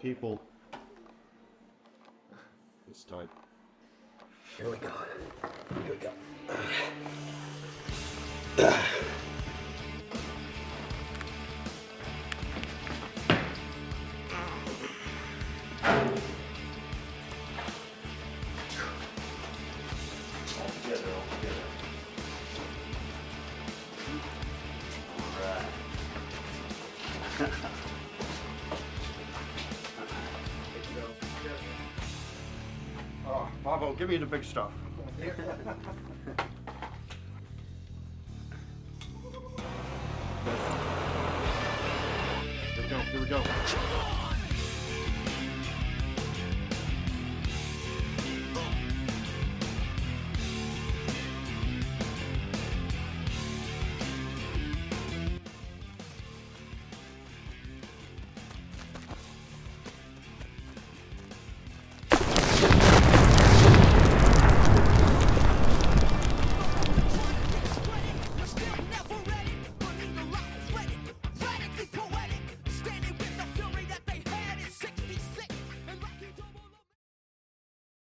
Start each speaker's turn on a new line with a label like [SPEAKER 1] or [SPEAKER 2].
[SPEAKER 1] People. It's time.
[SPEAKER 2] Here we go. Here we go.
[SPEAKER 3] All together. Alright.
[SPEAKER 1] Oh, Bobo, give me the big stuff. Here we go.